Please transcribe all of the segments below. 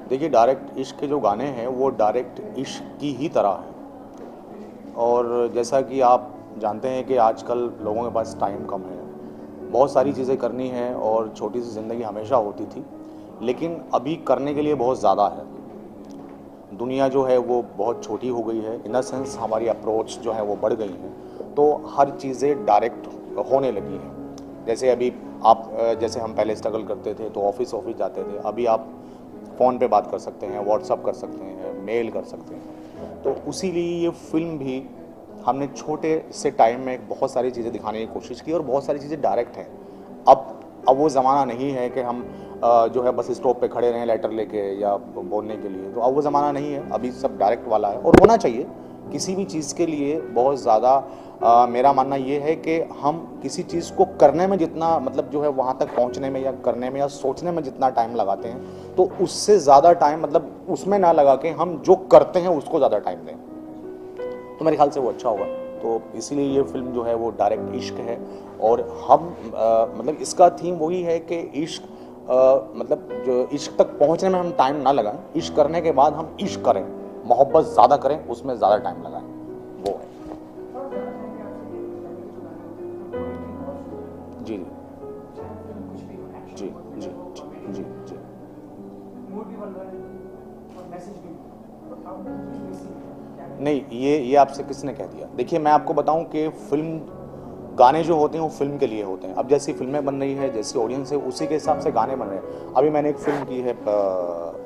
देखिए, डायरेक्ट इश्क के जो गाने हैं वो डायरेक्ट इश्क की ही तरह हैं। और जैसा कि आप जानते हैं कि आजकल लोगों के पास टाइम कम है, बहुत सारी चीज़ें करनी हैं और छोटी सी ज़िंदगी हमेशा होती थी, लेकिन अभी करने के लिए बहुत ज़्यादा है। दुनिया जो है वो बहुत छोटी हो गई है, इन द सेंस हमारी अप्रोच जो है वो बढ़ गई हैं, तो हर चीज़ें डायरेक्ट होने लगी हैं। जैसे अभी आप जैसे हम पहले स्ट्रगल करते थे तो ऑफिस ऑफिस जाते थे, अभी आप फ़ोन पे बात कर सकते हैं, व्हाट्सअप कर सकते हैं, मेल कर सकते हैं। तो उसी लिए ये फ़िल्म भी हमने छोटे से टाइम में बहुत सारी चीज़ें दिखाने की कोशिश की और बहुत सारी चीज़ें डायरेक्ट हैं। अब अब वो ज़माना नहीं है कि हम जो है बस स्टॉप पे खड़े रहें लेटर लेके या बोलने के लिए, तो अब वो ज़माना नहीं है, अभी सब डायरेक्ट वाला है और होना चाहिए। किसी भी चीज़ के लिए बहुत ज़्यादा मेरा मानना ये है कि हम किसी चीज़ को करने में जितना मतलब जो है वहाँ तक पहुँचने में या करने में या सोचने में जितना टाइम लगाते हैं, तो उससे ज़्यादा टाइम मतलब उसमें ना लगा के हम जो करते हैं उसको ज़्यादा टाइम दें, तो मेरे ख्याल से वो अच्छा होगा। तो इसीलिए ये फिल्म जो है वो डायरेक्ट इश्क है और हम मतलब इसका थीम वही है कि इश्क मतलब जो इश्क तक पहुंचने में हम टाइम ना लगाएं, इश्क करने के बाद हम इश्क करें, मोहब्बत ज़्यादा करें, उसमें ज़्यादा टाइम लगाएं, वो है। जी जी जी जी जी जी। नहीं, ये आपसे किसने कह दिया? देखिए, मैं आपको बताऊं कि फिल्म गाने जो होते हैं वो फिल्म के लिए होते हैं। अब जैसी फिल्में बन रही है, जैसी ऑडियंस है, उसी के हिसाब से गाने बन रहे हैं। अभी मैंने एक फिल्म की है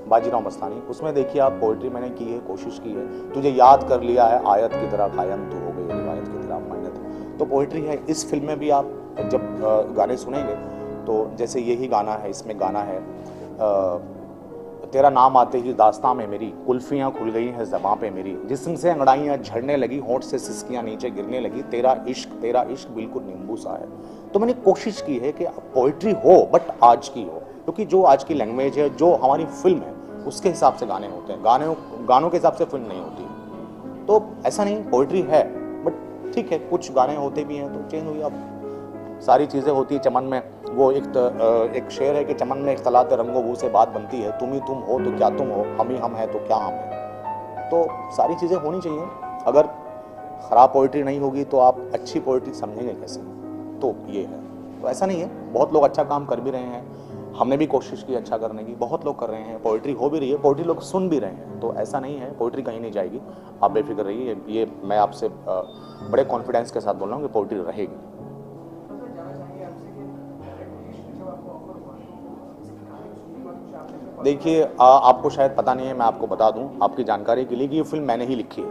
बाजीराव मस्तानी, उसमें देखिए आप पोइट्री मैंने की है, कोशिश की है। तुझे याद कर लिया है आयत की तरह कायम तू हो गई रिवायत की तरह मान्यत, तो पोइट्री है। इस फिल्म में भी आप जब गाने सुनेंगे तो जैसे यही गाना है, इसमें गाना है तेरा नाम आते ही दास्तां में मेरी कुल्फियाँ खुल गई हैं ज़बां पे मेरी, जिस्म से अंगड़ाइयाँ झड़ने लगी, होंठ से सिसकियाँ नीचे गिरने लगी, तेरा इश्क बिल्कुल नींबू सा है। तो मैंने कोशिश की है कि पोइट्री हो बट आज की हो, क्योंकि जो आज की लैंग्वेज है, जो हमारी फिल्म है, उसके हिसाब से गाने होते हैं। गानों के हिसाब से फिल्म नहीं होती। तो ऐसा नहीं, पोइट्री है बट ठीक है, कुछ गाने होते भी हैं तो चेंज हुई। अब सारी चीज़ें होती है चमन में। वो एक शेर है कि चमन में इख्तलात रंगो बू से बात बनती है, तुम ही तुम हो तो क्या तुम हो, हम ही हम हैं तो क्या हम हैं। तो सारी चीज़ें होनी चाहिए। अगर ख़राब पोइट्री नहीं होगी तो आप अच्छी पोइट्री समझेंगे कैसे? तो ये है। तो ऐसा नहीं है, बहुत लोग अच्छा काम कर भी रहे हैं, हमने भी कोशिश की अच्छा करने की, बहुत लोग कर रहे हैं, पोइट्री हो भी रही है, पोइट्री लोग सुन भी रहे हैं। तो ऐसा नहीं है, पोइट्री कहीं नहीं जाएगी, आप बेफिक्र रहिए। ये मैं आपसे बड़े कॉन्फिडेंस के साथ बोल रहा हूँ कि पोइट्री रहेगी। देखिए, आपको शायद पता नहीं है, मैं आपको बता दूं आपकी जानकारी के लिए कि ये फिल्म मैंने ही लिखी है।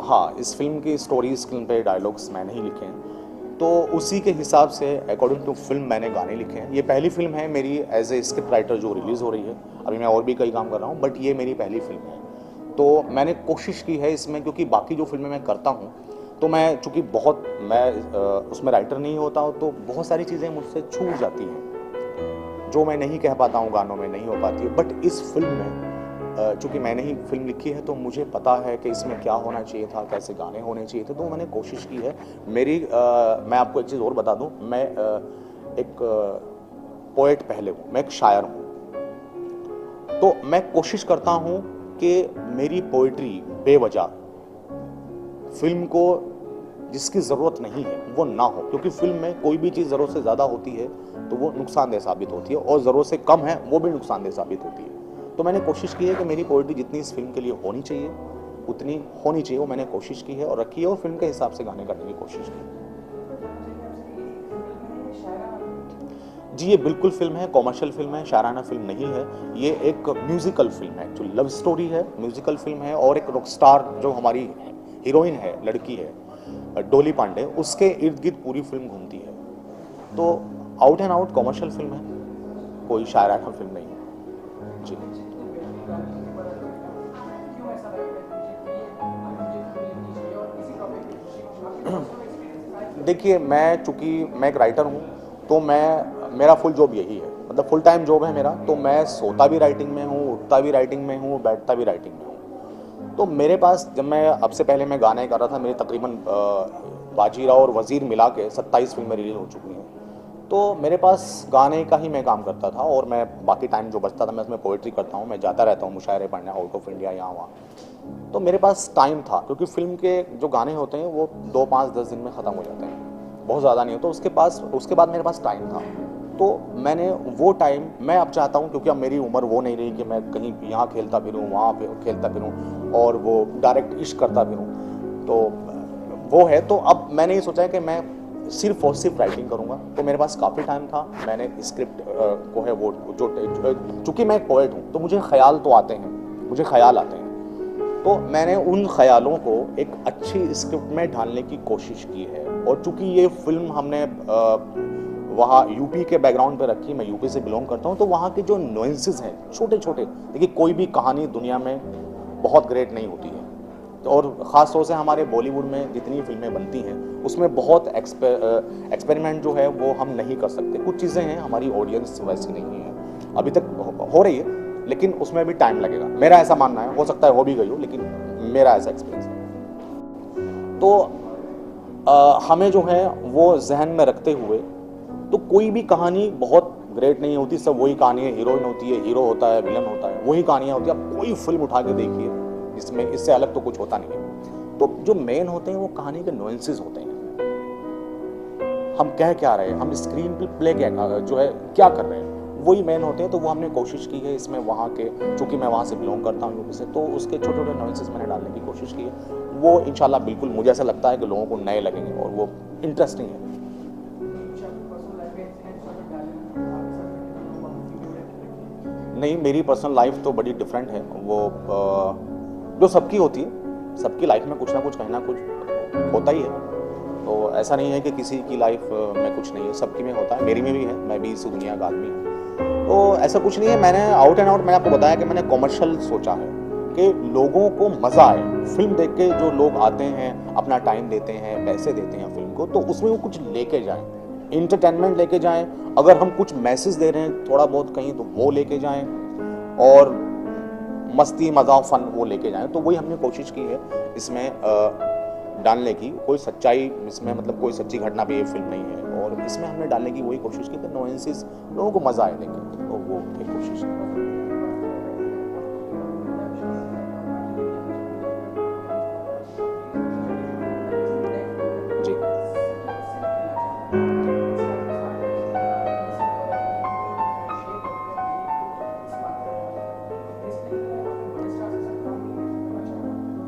हाँ, इस फिल्म की स्टोरी, स्क्रीन पे डायलॉग्स मैंने ही लिखे हैं, तो उसी के हिसाब से अकॉर्डिंग टू फिल्म मैंने गाने लिखे हैं। ये पहली फिल्म है मेरी एज ए स्क्रिप्ट राइटर जो रिलीज़ हो रही है। अभी मैं और भी कई काम कर रहा हूँ बट ये मेरी पहली फिल्म है। तो मैंने कोशिश की है इसमें, क्योंकि बाकी जो फिल्में मैं करता हूँ तो मैं चूँकि उसमें राइटर नहीं होता हूँ, तो बहुत सारी चीज़ें मुझसे छूट जाती हैं जो मैं नहीं कह पाता हूँ, गानों में नहीं हो पाती है। बट इस फिल्म में चूँकि मैंने ही फिल्म लिखी है तो मुझे पता है कि इसमें क्या होना चाहिए था, कैसे गाने होने चाहिए थे, तो मैंने कोशिश की है। मैं आपको एक चीज़ और बता दूँ, मैं एक पोएट पहले हूँ, मैं एक शायर हूँ। तो मैं कोशिश करता हूँ कि मेरी पोइट्री बेवजह फिल्म को जिसकी ज़रूरत नहीं है वो ना हो, क्योंकि फिल्म में कोई भी चीज़ ज़रूरत से ज़्यादा होती है तो वो नुकसानदेह साबित होती है, और ज़रूरत से कम है वो भी नुकसानदेह साबित होती है। तो मैंने कोशिश की है कि मेरी पोइट्री जितनी इस फिल्म के लिए होनी चाहिए उतनी होनी चाहिए, वो मैंने कोशिश की है और रखी है, और फिल्म के हिसाब से गाने करने की कोशिश की। जी, ये बिल्कुल फिल्म है, कॉमर्शियल फिल्म है, शायराना फिल्म नहीं है। ये एक म्यूजिकल फिल्म है, जो लव स्टोरी है, म्यूजिकल फिल्म है, और एक रॉक स्टार जो हमारी हीरोइन है, लड़की है डोली पांडे, उसके इर्द गिर्द पूरी फिल्म घूमती है। तो out and out commercial film है, कोई शायराना फिल्म नहीं है। जी। देखिए, चूँकि मैं एक राइटर हूँ, तो मेरा फुल जॉब यही है, मतलब फुल टाइम जॉब है मेरा। तो मैं सोता भी राइटिंग में हूँ, उठता भी राइटिंग में हूँ, बैठता भी राइटिंग में हूँ। तो मेरे पास, जब मैं अब से पहले मैं गाने कर रहा था, मेरी तकरीबन बाजीराव और वज़ीर मिला के 27 फिल्में रिलीज़ हो चुकी हैं। तो मेरे पास गाने का ही मैं काम करता था और मैं बाकी टाइम जो बचता था मैं उसमें पोइट्री करता हूँ, मैं जाता रहता हूँ मुशायरे पढ़ने आउट ऑफ इंडिया यहाँ वहाँ। तो मेरे पास टाइम था क्योंकि फिल्म के जो गाने होते हैं वो 2, 5, 10 दिन में ख़त्म हो जाते हैं, बहुत ज़्यादा नहीं हो। तो उसके बाद मेरे पास टाइम था, तो मैंने वो टाइम मैं अब चाहता हूँ, क्योंकि अब मेरी उम्र वो नहीं रही कि मैं कहीं यहाँ खेलता फिरूँ वहाँ पे खेलता फिरूँ और वो डायरेक्ट इश्क करता फिरूँ, तो वो है। तो अब मैंने ये सोचा है कि मैं सिर्फ और सिर्फ राइटिंग करूँगा। तो मेरे पास काफ़ी टाइम था, मैंने स्क्रिप्ट को है वो जो चूँकि मैं एक पोएट हूँ तो मुझे ख्याल तो आते हैं, मुझे ख्याल आते हैं, तो मैंने उन ख्यालों को एक अच्छी स्क्रिप्ट में ढालने की कोशिश की है। और चूँकि ये फिल्म हमने वहाँ यूपी के बैकग्राउंड पे रखी, मैं यूपी से बिलोंग करता हूँ, तो वहाँ के जो नुएंसेस हैं छोटे छोटे, देखिए कोई भी कहानी दुनिया में बहुत ग्रेट नहीं होती है, और ख़ास तौर से हमारे बॉलीवुड में जितनी फिल्में बनती हैं उसमें बहुत एक्सपेरिमेंट जो है वो हम नहीं कर सकते। कुछ चीज़ें हैं हमारी ऑडियंस वैसी नहीं है, अभी तक हो रही है लेकिन उसमें भी टाइम लगेगा, मेरा ऐसा मानना है। हो सकता है हो भी गई हो, लेकिन मेरा ऐसा एक्सपीरियंस है। तो हमें जो है वो जहन में रखते हुए, तो कोई भी कहानी बहुत ग्रेट नहीं होती, सब वही कहानी है, हीरोइन होती है, हीरो होता है, विलन होता है, वही कहानियाँ होती है। आप कोई फिल्म उठा के देखिए इसमें इससे अलग तो कुछ होता नहीं है। तो जो मेन होते हैं वो कहानी के नुएंसेस होते हैं, हम कह क्या रहे हैं, हम स्क्रीन पे प्ले क्या जो है क्या कर रहे हैं, वही मेन होते हैं। तो वो हमने कोशिश की है इसमें, वहाँ के, चूँकि मैं वहाँ से बिलोंग करता हूँ यूपी से, तो उसके छोटे छोटे नुएंसेस मैंने डालने की कोशिश की है। वो इंशाल्लाह बिल्कुल मुझे ऐसा लगता है कि लोगों को नए लगेंगे और वो इंटरेस्टिंग है। नहीं, मेरी पर्सनल लाइफ तो बड़ी डिफरेंट है, वो जो सबकी होती है, सबकी लाइफ में कुछ ना कुछ कहीं ना कुछ होता ही है। तो ऐसा नहीं है कि किसी की लाइफ में कुछ नहीं है, सबकी में होता है, मेरी में भी है, मैं भी इस दुनिया का आदमी हूँ। तो ऐसा कुछ नहीं है। मैंने आउट एंड आउट मैंने आपको बताया कि मैंने कॉमर्शियल सोचा है कि लोगों को मज़ा आए फिल्म देख के। जो लोग आते हैं, अपना टाइम देते हैं, पैसे देते हैं फिल्म को, तो उसमें वो कुछ लेके जाएं, इंटरटेनमेंट लेके जाएं। अगर हम कुछ मैसेज दे रहे हैं थोड़ा बहुत कहीं, तो वो लेके जाएं, और मस्ती मज़ा फन वो लेके जाएं। तो वही हमने कोशिश की है इसमें डालने की। कोई सच्चाई इसमें, मतलब कोई सच्ची घटना भी ये फिल्म नहीं है, और इसमें हमने डालने की वही कोशिश की कि नुएंसेस लोगों को मज़ा आए देख के, तो वो एक कोशिश है। जी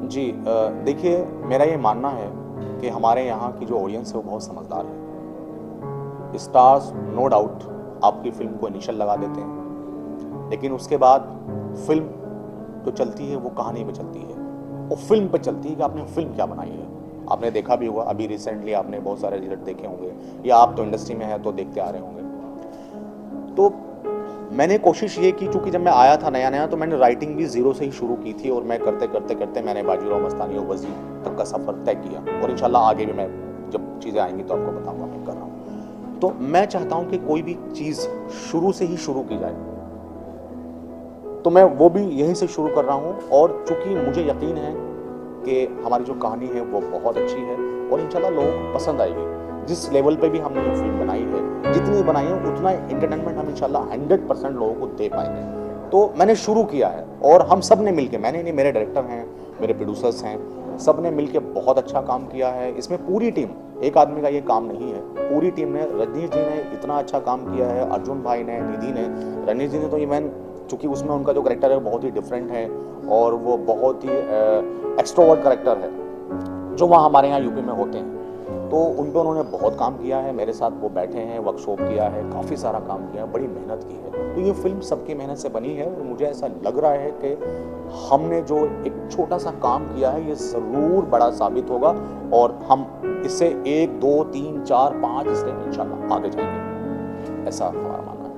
जी, देखिए मेरा ये मानना है कि हमारे यहाँ की जो ऑडियंस है वो बहुत समझदार है। स्टार्स नो डाउट आपकी फिल्म को इनिशियल लगा देते हैं, लेकिन उसके बाद फिल्म जो चलती है वो कहानी पे चलती है, वो फिल्म पे चलती है कि आपने फिल्म क्या बनाई है। आपने देखा भी होगा, अभी रिसेंटली आपने बहुत सारे रिजल्ट देखे होंगे, या आप तो इंडस्ट्री में हैं तो देखते आ रहे होंगे। तो मैंने कोशिश ये की, चूँकि जब मैं आया था नया नया, तो मैंने राइटिंग भी ज़ीरो से ही शुरू की थी, और मैं करते करते करते मैंने बाजीराव मस्तानी और वज़ीर तक का सफ़र तय किया, और इंशाल्लाह आगे भी मैं जब चीज़ें आएंगी तो आपको बताऊंगा मैं कर रहा हूँ। तो मैं चाहता हूँ कि कोई भी चीज़ शुरू से ही शुरू की जाए, तो मैं वो भी यहीं से शुरू कर रहा हूँ। और चूँकि मुझे यकीन है कि हमारी जो कहानी है वो बहुत अच्छी है, और इंशाल्लाह लोगों को पसंद आएगी। जिस लेवल पे भी हमने ये फिल्म बनाई है, जितनी बनाई है, उतना एंटरटेनमेंट हम इंशाल्लाह 100% लोगों को दे पाएंगे। तो मैंने शुरू किया है, और हम सब ने मिलके, मैंने नहीं, मेरे डायरेक्टर हैं, मेरे प्रोड्यूसर्स हैं, सब ने मिलके बहुत अच्छा काम किया है। इसमें पूरी टीम, एक आदमी का ये काम नहीं है, पूरी टीम ने, रजनीश जी ने इतना अच्छा काम किया है, अर्जुन भाई ने, निधि ने, रजनीश जी ने तो इवन, चूँकि उसमें उनका जो करेक्टर है बहुत ही डिफरेंट है, और वो बहुत ही एक्सट्रोवर्ट करेक्टर है जो वहाँ हमारे यहाँ यूपी में होते हैं, तो उन पर उन्होंने बहुत काम किया है। मेरे साथ वो बैठे हैं, वर्कशॉप किया है, काफ़ी सारा काम किया है, बड़ी मेहनत की है। तो ये फिल्म सबकी मेहनत से बनी है, और मुझे ऐसा लग रहा है कि हमने जो एक छोटा सा काम किया है ये ज़रूर बड़ा साबित होगा, और हम इससे 1, 2, 3, 4, 5 स्टेप इंशाल्लाह आगे जाएंगे, ऐसा हमारा मानना है।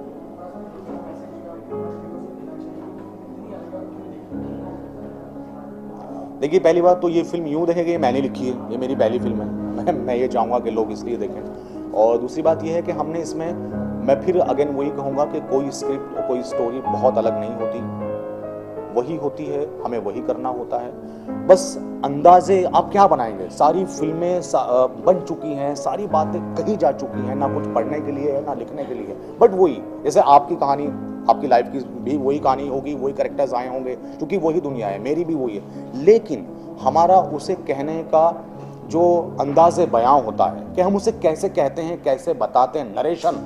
देखिए, पहली बात तो ये फिल्म यूँ देखेंगे, ये मैंने लिखी है, ये मेरी पहली फिल्म है, मैं ये चाहूँगा कि लोग इसलिए देखें। और दूसरी बात ये है कि हमने इसमें, मैं फिर अगेन वही कहूँगा कि कोई स्क्रिप्ट, कोई स्टोरी बहुत अलग नहीं होती, वही होती है, हमें वही करना होता है। बस अंदाजे आप क्या बनाएंगे, सारी फिल्में बन चुकी हैं, सारी बातें कही जा चुकी हैं, ना कुछ पढ़ने के लिए है ना लिखने के लिए, बट वही जैसे आपकी कहानी, आपकी लाइफ की भी वही कहानी होगी, वही कैरेक्टर्स आए होंगे, क्योंकि वही दुनिया है, मेरी भी वही है। लेकिन हमारा उसे कहने का जो अंदाज़े बयां होता है कि हम उसे कैसे कहते हैं, कैसे बताते हैं, नरेशन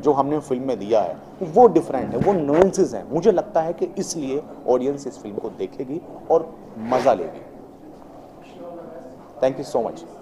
जो हमने फिल्म में दिया है वो डिफरेंट है, वो नुएंसेस हैं। मुझे लगता है कि इसलिए ऑडियंस इस फिल्म को देखेगी और मज़ा लेगी। Thank you so much.